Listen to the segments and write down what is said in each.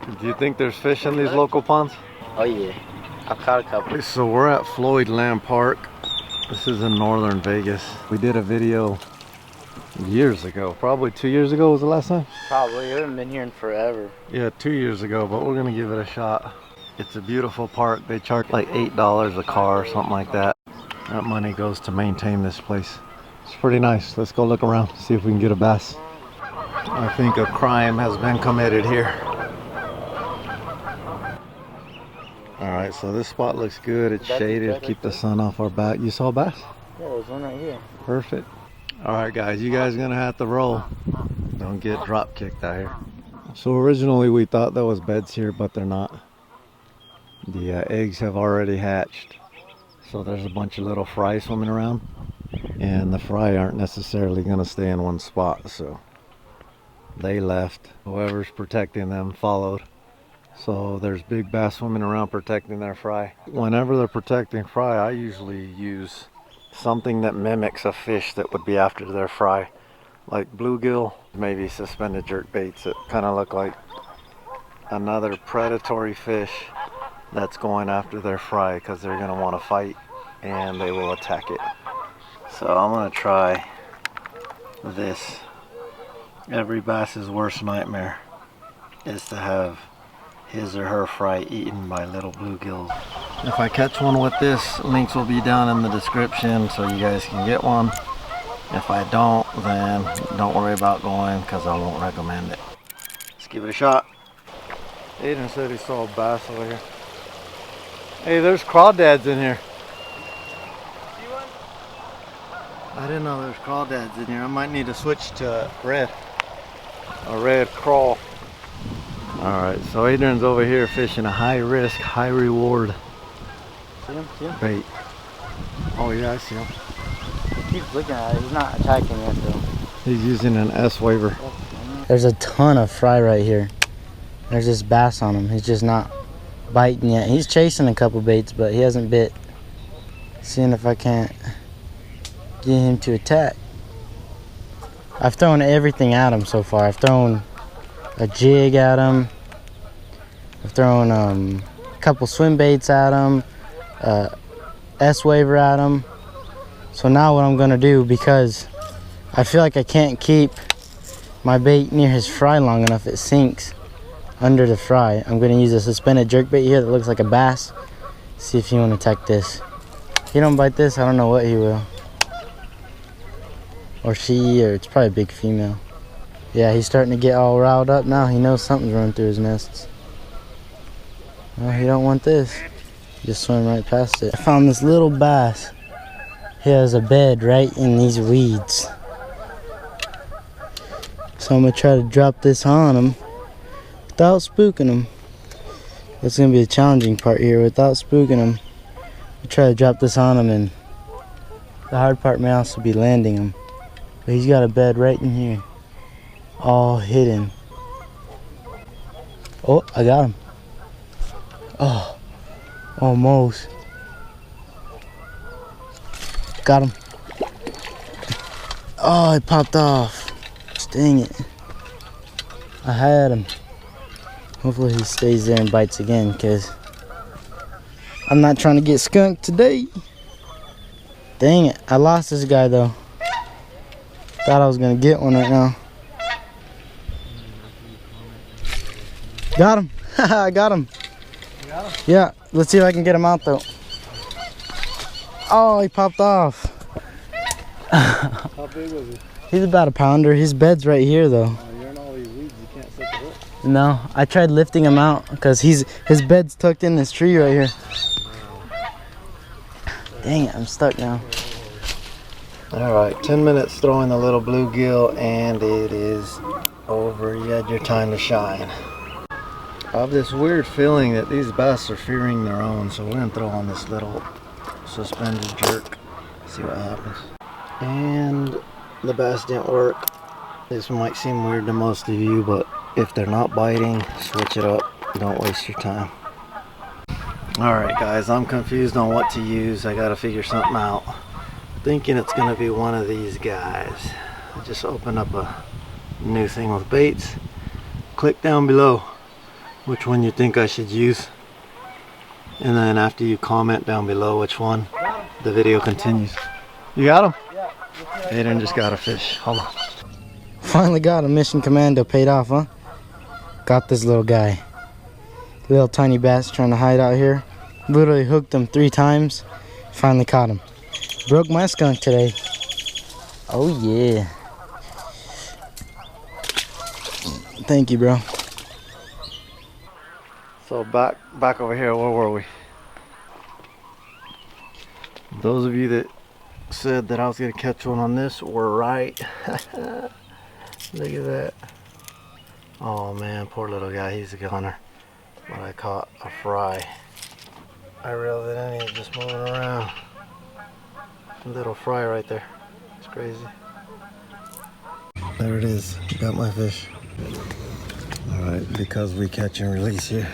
Do you think there's fish in these local ponds? Oh yeah, I've caught a couple. So we're at Floyd Lamb Park. This is in northern Vegas. We did a video years ago, probably 2 years ago was the last time? Probably, I haven't been here in forever. Yeah, 2 years ago, but we're gonna give it a shot. It's a beautiful park. They charge like $8 a car or something like that. That money goes to maintain this place. It's pretty nice. Let's go look around, see if we can get a bass. I think a crime has been committed here. Alright, so this spot looks good. It's shaded, keep the sun off our back. You saw a bass? Yeah, there's one right here. Perfect. Alright guys, you guys are gonna have to roll. Don't get drop kicked out here. So originally we thought there was beds here, but they're not. The eggs have already hatched. So there's a bunch of little fry swimming around. And the fry aren't necessarily gonna stay in one spot, so they left. Whoever's protecting them followed. So there's big bass swimming around protecting their fry. Whenever they're protecting fry, I usually use something that mimics a fish that would be after their fry. Like bluegill, maybe suspended jerk baits that kind of look like another predatory fish that's going after their fry because they're going to want to fight and they will attack it. So I'm going to try this. Every bass's worst nightmare is to have his or her fry eaten by little bluegills. If I catch one with this, links will be down in the description so you guys can get one. If I don't, then don't worry about going because I won't recommend it. Let's give it a shot. Aiden said he saw a bass over here. Hey, there's crawdads in here. See one? I didn't know there's crawdads in here. I might need to switch to red. A red crawl. Alright, so Adrian's over here fishing a high risk, high reward bait. Oh yeah, I see him. He keeps looking at it, he's not attacking it though. He's using an S waver. There's a ton of fry right here. There's this bass on him. He's just not biting yet. He's chasing a couple baits, but he hasn't bit. Seeing if I can't get him to attack. I've thrown everything at him so far. I've thrown a jig at him. I've thrown a couple swim baits at him, S waver at him. So now what I'm gonna do, because I feel like I can't keep my bait near his fry long enough, it sinks under the fry. I'm gonna use a suspended jerk bait here that looks like a bass. See if he won't attack this. If he don't bite this, I don't know what he will. Or she, or it's probably a big female. Yeah, he's starting to get all riled up now. He knows something's running through his nests. Well, he don't want this. Just swim right past it. I found this little bass. He has a bed right in these weeds. So I'm gonna try to drop this on him without spooking him. That's gonna be the challenging part here. Without spooking him, I try to drop this on him, and the hard part may also be landing him. But he's got a bed right in here, all hidden. Oh, I got him. Oh, almost. Got him. Oh, it popped off. Dang it. I had him. Hopefully he stays there and bites again, because I'm not trying to get skunked today. Dang it. I lost this guy though. Thought I was going to get one right now. Got him. I got him. You got him? Yeah. Let's see if I can get him out though. Oh, he popped off. How big was he? He's about a pounder. His bed's right here though. Oh, you're in all these weeds. You can't set the hook. No, I tried lifting him out because his bed's tucked in this tree right here. Dang it, I'm stuck now. Alright, 10 minutes throwing the little bluegill and it is over. You had your time to shine. I have this weird feeling that these bass are fearing their own, so we're going to throw on this little suspended jerk. See what happens. And the bass didn't work. This might seem weird to most of you, but if they're not biting, switch it up. Don't waste your time. Alright guys, I'm confused on what to use. I gotta figure something out. Thinking it's gonna be one of these guys. I just opened up a new thing with baits. Click down below. which one you think I should use. And then after you comment down below which one, the video continues. You got him? Yeah. Aiden just got a fish. Hold on. Finally got a mission commando paid off, huh? Got this little guy. Little tiny bass trying to hide out here. Literally hooked him 3 times. Finally caught him. Broke my skunk today. Oh yeah. Thank you, bro. So back over here, where were we? Those of you that said that I was gonna catch one on this were right. Look at that. Oh man, poor little guy, he's a goner. But I caught a fry. I reeled it in, he's just moving around. A little fry right there. It's crazy. There it is, got my fish. Alright, because we catch and release here.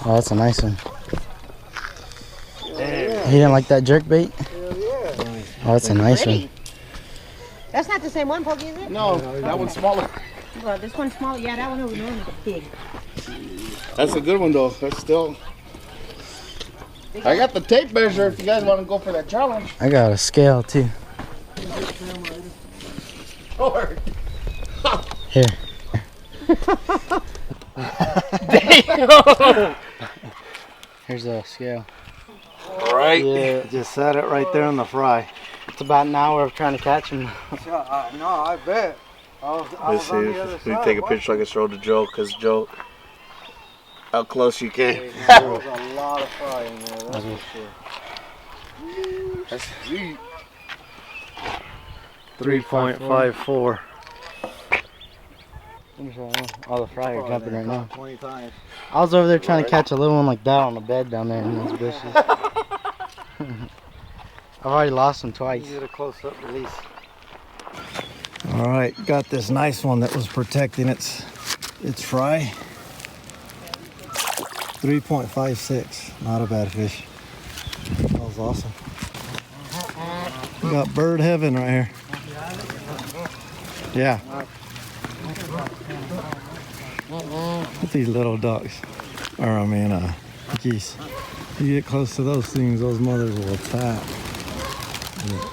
Oh, that's a nice one. He didn't like that jerk bait? Oh, that's a nice one. That's not the same one, Pokey, is it? No, that one's smaller. Well, this one's small. Yeah, that one over there is big. That's a good one though. That's still. I got the tape measure if you guys want to go for that challenge. I got a scale too. Here. Damn! Here's a scale. Right. Yeah, just set it right there on the fry. It's about an hour of trying to catch him. No, I bet. Let's see if we take a picture so I can show to Joe, because Joe, how close you can. There was a lot of fry in there, that's for sure. That's sweet. 3.54. All the fry are jumping right now. 20 times. I was over there trying to catch a little one like that on the bed down there in those bushes. I've already lost him twice. Get a close-up release. All right, got this nice one that was protecting its fry. 3.56, not a bad fish. That was awesome. We got bird heaven right here. Yeah. Look at these little ducks, or I mean geese. You get close to those things, those mothers will attack. Yeah.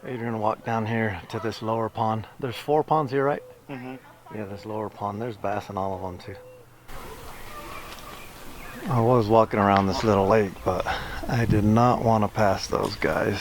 Adrian walked down here to this lower pond. There's 4 ponds here, right? Mm-hmm. Yeah, this lower pond. There's bass in all of them too. I was walking around this little lake, but I did not want to pass those guys.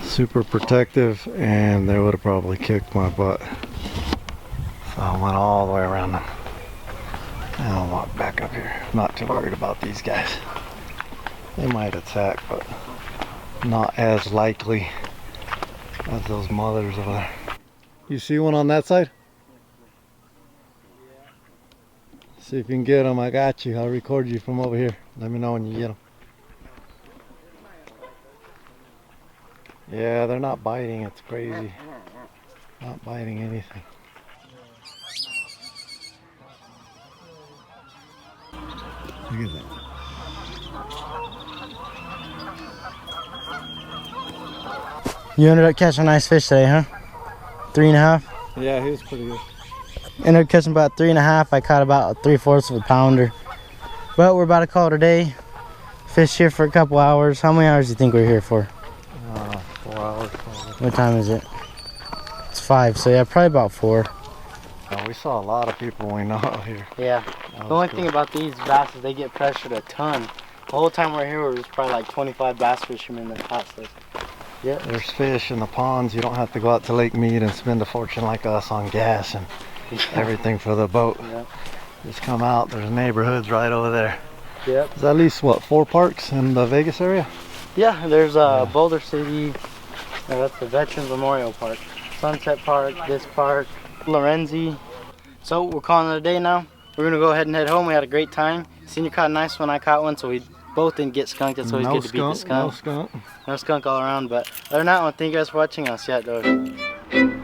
Super protective, and they would have probably kicked my butt. So I went all the way around them. And I'll walk back up here. Not too worried about these guys. They might attack, but not as likely as those mothers over there. You see one on that side? See if you can get them. I got you. I'll record you from over here. Let me know when you get them. Yeah, they're not biting. It's crazy. Not biting anything. Look at that. You ended up catching a nice fish today, huh? 3.5? Yeah, he was pretty good. Ended up catching about 3.5. I caught about 3/4 of a pounder. But we're about to call it a day. Fished here for a couple hours. How many hours do you think we're here for? 4 hours probably. What time is it? It's 5, so yeah, probably about 4. Oh, we saw a lot of people we know out here. Yeah. The only thing about these bass is they get pressured a ton. The whole time we're here, there's probably like 25 bass fishermen that caught this. Yeah. There's fish in the ponds. You don't have to go out to Lake Mead and spend a fortune like us on gas and everything for the boat. Yeah. Just come out. There's neighborhoods right over there. Yep. There's at least, what, 4 parks in the Vegas area? Yeah, there's Boulder City. That's the Veterans Memorial Park. Sunset Park, this park, Lorenzi. So we're calling it a day now. We're gonna go ahead and head home. We had a great time. Senior caught a nice one, I caught one, so we both didn't get skunked. That's always good to beat the skunk. No skunk. No skunk all around, but other than that, I want to thank you guys for watching. I'll see you at the door.